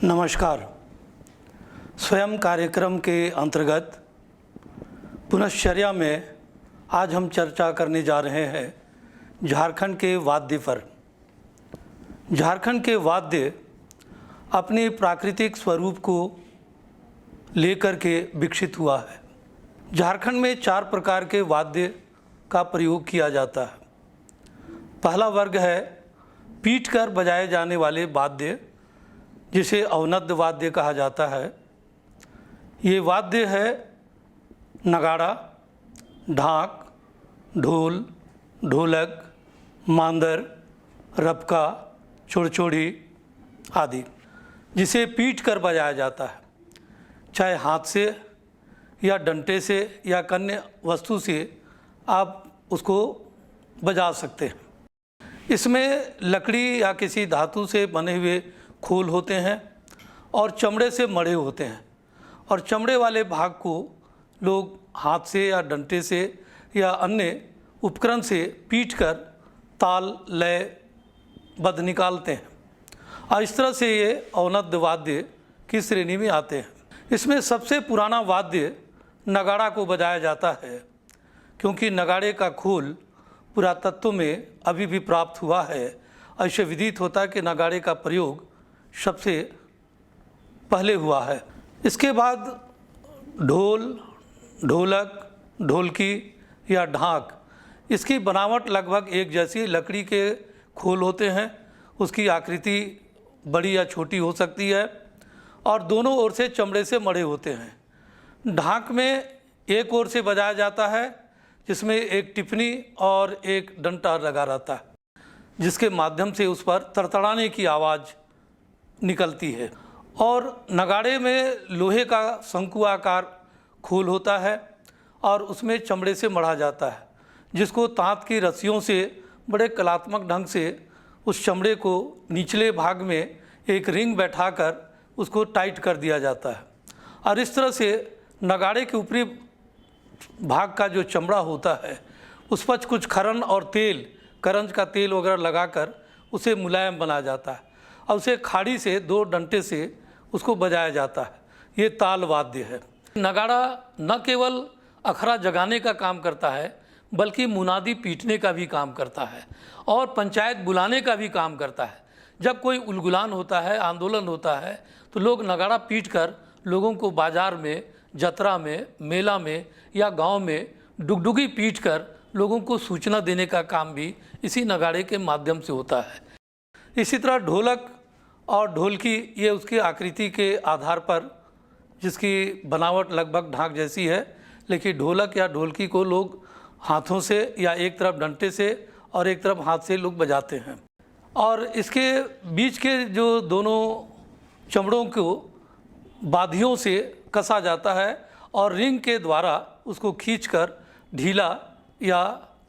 नमस्कार। स्वयं कार्यक्रम के अंतर्गत पुनश्चर्या में आज हम चर्चा करने जा रहे हैं झारखंड के वाद्य पर। झारखंड के वाद्य अपने प्राकृतिक स्वरूप को लेकर के विकसित हुआ है। झारखंड में 4 प्रकार के वाद्य का प्रयोग किया जाता है। पहला वर्ग है पीट कर बजाए जाने वाले वाद्य, जिसे अवनद वाद्य कहा जाता है। ये वाद्य है नगाड़ा, ढाक, ढोल, ढोलक, मांदर, रपका, चुड़चुड़ी आदि, जिसे पीट कर बजाया जाता है, चाहे हाथ से या डंटे से या अन्य वस्तु से आप उसको बजा सकते हैं। इसमें लकड़ी या किसी धातु से बने हुए खोल होते हैं और चमड़े से मढ़े होते हैं, और चमड़े वाले भाग को लोग हाथ से या डंटे से या अन्य उपकरण से पीट कर ताल लय बद्ध निकालते हैं, और इस तरह से ये अवनद वाद्य की श्रेणी में आते हैं। इसमें सबसे पुराना वाद्य नगाड़ा को बजाया जाता है, क्योंकि नगाड़े का खोल पुरातत्व में अभी भी प्राप्त हुआ है। ऐसे विदित होता है कि नगाड़े का प्रयोग सबसे पहले हुआ है। इसके बाद ढोल, ढोलक, ढोलकी या ढाक, इसकी बनावट लगभग एक जैसी लकड़ी के खोल होते हैं। उसकी आकृति बड़ी या छोटी हो सकती है और दोनों ओर से चमड़े से मढ़े होते हैं। ढाक में एक ओर से बजाया जाता है, जिसमें एक टिप्पणी और एक डंटा लगा रहता है, जिसके माध्यम से उस पर तड़तड़ाने की आवाज़ निकलती है। और नगाड़े में लोहे का शंकु आकार खोल होता है और उसमें चमड़े से मढ़ा जाता है, जिसको तांत की रस्सियों से बड़े कलात्मक ढंग से उस चमड़े को निचले भाग में एक रिंग बैठाकर उसको टाइट कर दिया जाता है। और इस तरह से नगाड़े के ऊपरी भाग का जो चमड़ा होता है, उस पर कुछ खरन और तेल, करंज का तेल वगैरह लगाकर उसे मुलायम बनाया जाता है और उसे खाड़ी से 2 डंटे से उसको बजाया जाता है। ये ताल वाद्य है। नगाड़ा न केवल अखड़ा जगाने का काम करता है, बल्कि मुनादी पीटने का भी काम करता है और पंचायत बुलाने का भी काम करता है। जब कोई उलगुलान होता है, आंदोलन होता है, तो लोग नगाड़ा पीट कर लोगों को बाजार में, जतरा में, मेला में या गांव में डुगडुगी पीट कर लोगों को सूचना देने का काम भी इसी नगाड़े के माध्यम से होता है। इसी तरह ढोलक और ढोलकी, ये उसकी आकृति के आधार पर, जिसकी बनावट लगभग ढाक जैसी है, लेकिन ढोलक या ढोलकी को लोग हाथों से या एक तरफ डंटे से और एक तरफ हाथ से लोग बजाते हैं। और इसके बीच के जो दोनों चमड़ों को बाधियों से कसा जाता है और रिंग के द्वारा उसको खींचकर ढीला या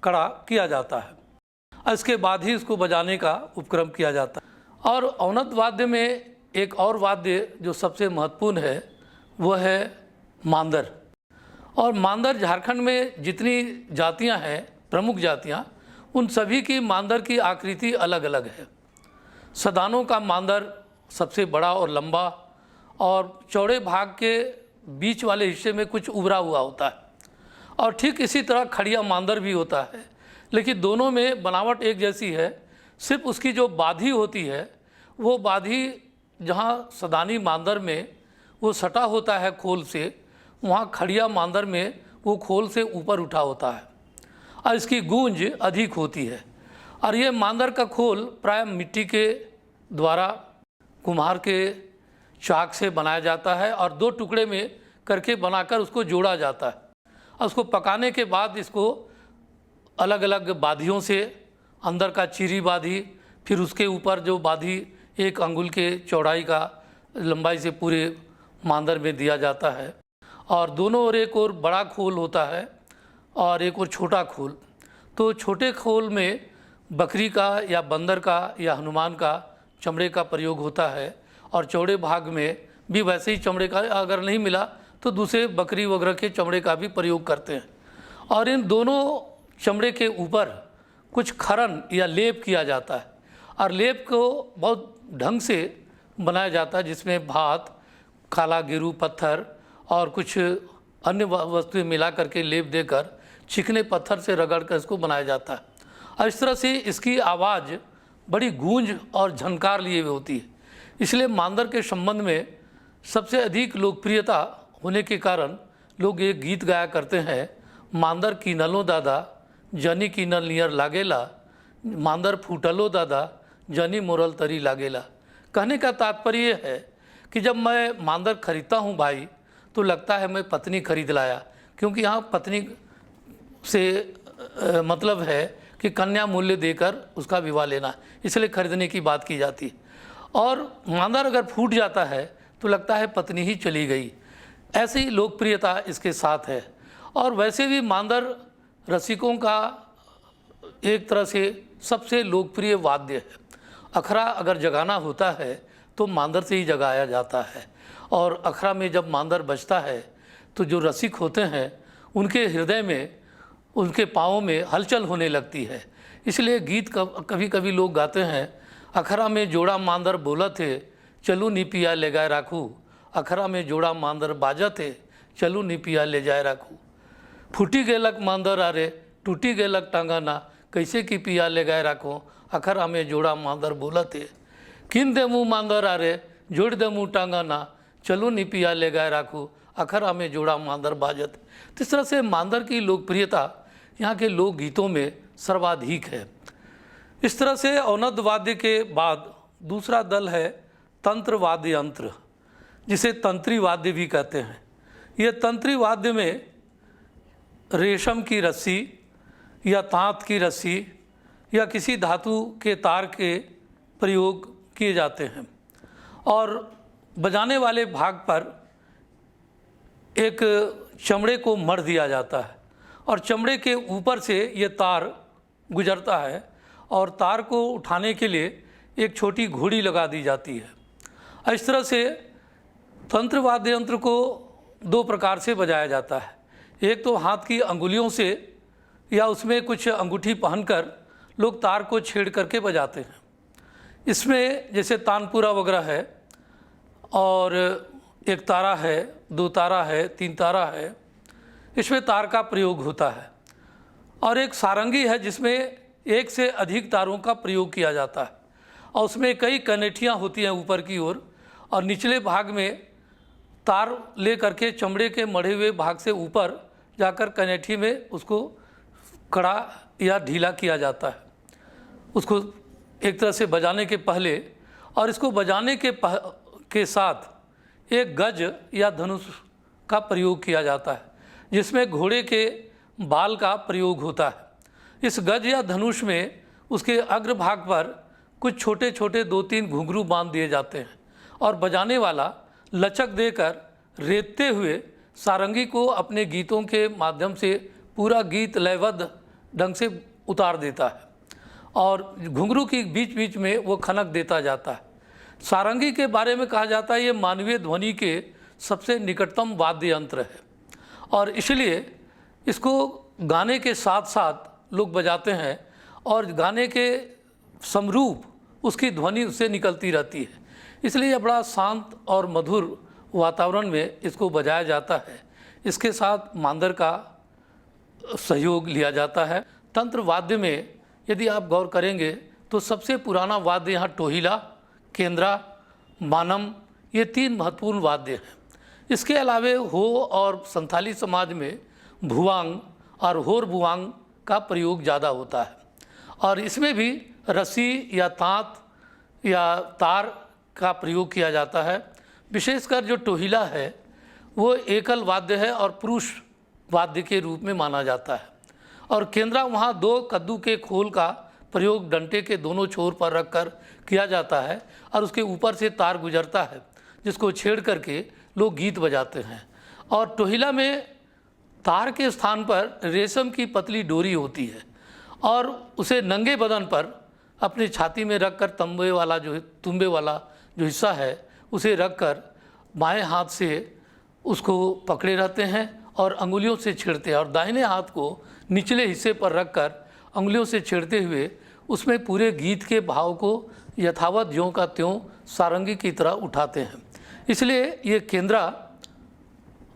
कड़ा किया जाता है। इसके बाद ही इसको बजाने का उपक्रम किया जाता है। और अवनद वाद्य में एक और वाद्य जो सबसे महत्वपूर्ण है, वह है मांदर। और मांदर, झारखंड में जितनी जातियां हैं, प्रमुख जातियां, उन सभी की मांदर की आकृति अलग अलग है। सदानों का मांदर सबसे बड़ा और लंबा और चौड़े भाग के बीच वाले हिस्से में कुछ उभरा हुआ होता है, और ठीक इसी तरह खड़िया मांदर भी होता है, लेकिन दोनों में बनावट एक जैसी है। सिर्फ उसकी जो बाधी होती है, वो बाधी जहाँ सदानी मांदर में वो सटा होता है खोल से, वहाँ खड़िया मांदर में वो खोल से ऊपर उठा होता है और इसकी गूंज अधिक होती है। और ये मांदर का खोल प्राय मिट्टी के द्वारा कुम्हार के चाक से बनाया जाता है और 2 टुकड़े में करके बनाकर उसको जोड़ा जाता है। और उसको पकाने के बाद इसको अलग अलग बाधियों से, अंदर का चीरी बाधी, फिर उसके ऊपर जो बाधी 1 अंगुल के चौड़ाई का लंबाई से पूरे मांदर में दिया जाता है। और दोनों ओर एक और बड़ा खोल होता है और एक और छोटा खोल। तो छोटे खोल में बकरी का या बंदर का या हनुमान का चमड़े का प्रयोग होता है, और चौड़े भाग में भी वैसे ही चमड़े का, अगर नहीं मिला तो दूसरे बकरी वगैरह के चमड़े का भी प्रयोग करते हैं। और इन दोनों चमड़े के ऊपर कुछ खरन या लेप किया जाता है, और लेप को बहुत ढंग से बनाया जाता है, जिसमें भात, काला गेरू पत्थर और कुछ अन्य वस्तुएं मिला करके लेप देकर चिकने पत्थर से रगड़ कर इसको बनाया जाता है। और इस तरह से इसकी आवाज़ बड़ी गूंज और झनकार लिए हुए होती है। इसलिए मांदर के संबंध में सबसे अधिक लोकप्रियता होने के कारण लोग ये गीत गाया करते हैं, मांदर कीनलो दादा जनी कीनल नियर लागेला, मांदर फूटलो दादा जनी मोरल तरी लागेला। कहने का तात्पर्य ये है कि जब मैं मांदर खरीदता हूँ भाई, तो लगता है मैं पत्नी खरीद लाया, क्योंकि यहाँ पत्नी से मतलब है कि कन्या मूल्य देकर उसका विवाह लेना, इसलिए खरीदने की बात की जाती है। और मांदर अगर फूट जाता है तो लगता है पत्नी ही चली गई। ऐसी ही लोकप्रियता इसके साथ है। और वैसे भी मांदर रसिकों का एक तरह से सबसे लोकप्रिय वाद्य है। अखरा अगर जगाना होता है तो मांदर से ही जगाया जाता है। और अखरा में जब मांदर बजता है तो जो रसिक होते हैं उनके हृदय में, उनके पाँवों में हलचल होने लगती है। इसलिए गीत कभी कभी लोग गाते हैं, अखरा में जोड़ा मांदर बोला थे चलू नी पिया ले गए राखू, अखरा में जोड़ा मांदर बाजा थे चलू नी पिया ले जाए राखू। फूटी गेलक मांदर आरे टूटी गेलक टांगाना, कैसे की पिया ले गए राखो, अखरा में जोड़ा मांदर बोला थे। किन दे मुँह मांदर आरे जोड़ दे मुँह टांगाना, चलू नी पिया ले गए राखू, अखरा में जोड़ा मांदर बाजत। तो इस तरह से मांदर की लोकप्रियता यहाँ के लोकगीतों में सर्वाधिक है। इस तरह से औनद वाद्य के बाद दूसरा दल है तंत्र वाद्य यंत्र, जिसे तंत्री वाद्य भी कहते हैं। ये तंत्री वाद्य में रेशम की रस्सी या तांत की रस्सी या किसी धातु के तार के प्रयोग किए जाते हैं और बजाने वाले भाग पर एक चमड़े को मढ़ दिया जाता है और चमड़े के ऊपर से ये तार गुजरता है और तार को उठाने के लिए एक छोटी घोड़ी लगा दी जाती है। इस तरह से तंत्र वाद्य यंत्र को दो प्रकार से बजाया जाता है। एक तो हाथ की अंगुलियों से या उसमें कुछ अंगूठी पहनकर लोग तार को छेड़ करके बजाते हैं। इसमें जैसे तानपुरा वगैरह है और एक तारा है, दो तारा है, तीन तारा है, इसमें तार का प्रयोग होता है। और एक सारंगी है जिसमें एक से अधिक तारों का प्रयोग किया जाता है और उसमें कई कनेठियाँ होती हैं ऊपर की ओर और निचले भाग में तार ले करके चमड़े के मढ़े हुए भाग से ऊपर जाकर कनेठी में उसको कड़ा या ढीला किया जाता है, उसको एक तरह से बजाने के पहले। और इसको बजाने के साथ एक गज या धनुष का प्रयोग किया जाता है जिसमें घोड़े के बाल का प्रयोग होता है। इस गज या धनुष में उसके अग्रभाग पर कुछ छोटे छोटे 2-3 घुंघरू बांध दिए जाते हैं और बजाने वाला लचक देकर रेतते हुए सारंगी को अपने गीतों के माध्यम से पूरा गीत लयबद्ध ढंग से उतार देता है और घुंघरू की बीच बीच में वो खनक देता जाता है। सारंगी के बारे में कहा जाता है ये मानवीय ध्वनि के सबसे निकटतम वाद्य यंत्र है और इसलिए इसको गाने के साथ साथ लोग बजाते हैं और गाने के समरूप उसकी ध्वनि उससे निकलती रहती है। इसलिए यह बड़ा शांत और मधुर वातावरण में इसको बजाया जाता है। इसके साथ मांदर का सहयोग लिया जाता है। तंत्र वाद्य में यदि आप गौर करेंगे तो सबसे पुराना वाद्य यहाँ टोहिला, केंद्रा, मानम, ये 3 महत्वपूर्ण वाद्य हैं। इसके अलावे हो और संथाली समाज में भुवांग और होर भुवांग का प्रयोग ज़्यादा होता है और इसमें भी रस्सी या तांत या तार का प्रयोग किया जाता है। विशेषकर जो टोहिला है वो एकल वाद्य है और पुरुष वाद्य के रूप में माना जाता है और केंद्रा वहाँ 2 कद्दू के खोल का प्रयोग डंटे के दोनों छोर पर रखकर किया जाता है और उसके ऊपर से तार गुजरता है जिसको छेड़ करके लोग गीत बजाते हैं। और टोहिला में तार के स्थान पर रेशम की पतली डोरी होती है और उसे नंगे बदन पर अपनी छाती में रखकर तुम्बे वाला जो हिस्सा है उसे रखकर बाएं हाथ से उसको पकड़े रहते हैं और अंगुलियों से छेड़ते हैं और दाहिने हाथ को निचले हिस्से पर रखकर अंगुलियों से छेड़ते हुए उसमें पूरे गीत के भाव को यथावत ज्यों का त्यों सारंगी की तरह उठाते हैं। इसलिए ये केंद्रा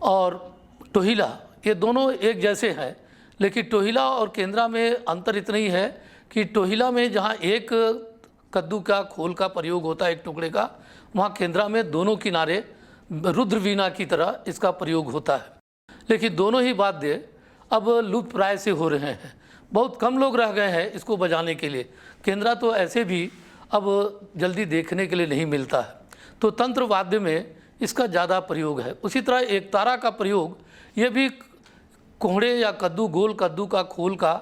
और टोहिला ये दोनों एक जैसे हैं, लेकिन टोहिला और केंद्रा में अंतर इतना ही है कि टोहिला में जहाँ एक कद्दू का खोल का प्रयोग होता है एक टुकड़े का, वहाँ केंद्रा में दोनों किनारे रुद्र वीणा की तरह इसका प्रयोग होता है। लेकिन दोनों ही वाद्य अब लुप्त प्राय से हो रहे हैं, बहुत कम लोग रह गए हैं इसको बजाने के लिए। केंद्रा तो ऐसे भी अब जल्दी देखने के लिए नहीं मिलता है, तो तंत्र वाद्य में इसका ज़्यादा प्रयोग है। उसी तरह एक तारा का प्रयोग ये भी कोहड़े या कद्दू, गोल कद्दू का खोल का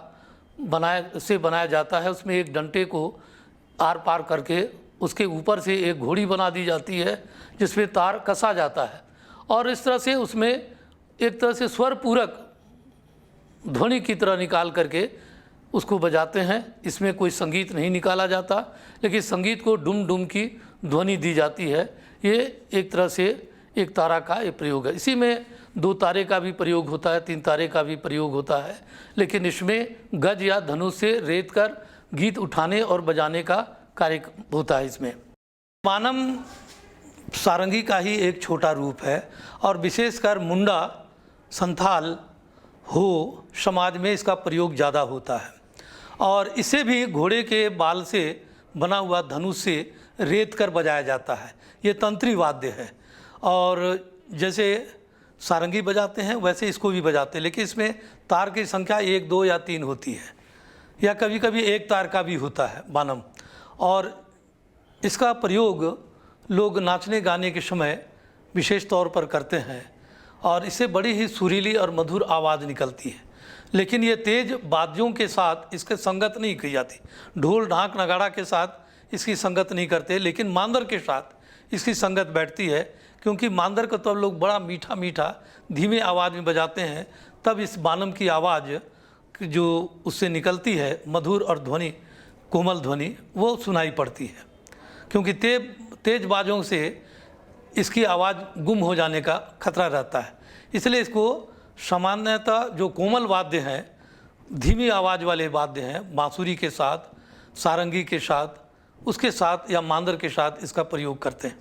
बनाया जाता है। उसमें एक डंटे को आर पार करके उसके ऊपर से एक घोड़ी बना दी जाती है जिसमें तार कसा जाता है, और इस तरह से उसमें एक तरह से स्वर पूरक ध्वनि की तरह निकाल करके उसको बजाते हैं। इसमें कोई संगीत नहीं निकाला जाता, लेकिन संगीत को डुम डुम की ध्वनि दी जाती है। ये एक तरह से एक तारा का ये प्रयोग है। इसी में 2 तारे का भी प्रयोग होता है, 3 तारे का भी प्रयोग होता है, लेकिन इसमें गज या धनुष से रेत कर गीत उठाने और बजाने का कार्य होता है। इसमें मानम सारंगी का ही एक छोटा रूप है, और विशेषकर मुंडा संथाल हो समाज में इसका प्रयोग ज़्यादा होता है। और इसे भी घोड़े के बाल से बना हुआ धनुष से रेत कर बजाया जाता है। ये तंत्री वाद्य है, और जैसे सारंगी बजाते हैं वैसे इसको भी बजाते हैं, लेकिन इसमें तार की संख्या 1, 2 या 3 होती है, या कभी कभी एक तार का भी होता है बानम। और इसका प्रयोग लोग नाचने गाने के समय विशेष तौर पर करते हैं, और इससे बड़ी ही सुरीली और मधुर आवाज़ निकलती है। लेकिन ये तेज वाद्यों के साथ इसके संगत नहीं की जाती, ढोल ढाक नगाड़ा के साथ इसकी संगत नहीं करते, लेकिन मांदर के साथ इसकी संगत बैठती है, क्योंकि मांदर को तो लोग बड़ा मीठा मीठा धीमे आवाज़ में बजाते हैं, तब इस बानम की आवाज़ जो उससे निकलती है मधुर और ध्वनि, कोमल ध्वनि, वो सुनाई पड़ती है। क्योंकि तेज बाजों से इसकी आवाज़ गुम हो जाने का खतरा रहता है, इसलिए इसको सामान्यतः जो कोमल वाद्य हैं, धीमी आवाज़ वाले वाद्य हैं, बांसुरी के साथ, सारंगी के साथ, उसके साथ या मांदर के साथ इसका प्रयोग करते हैं।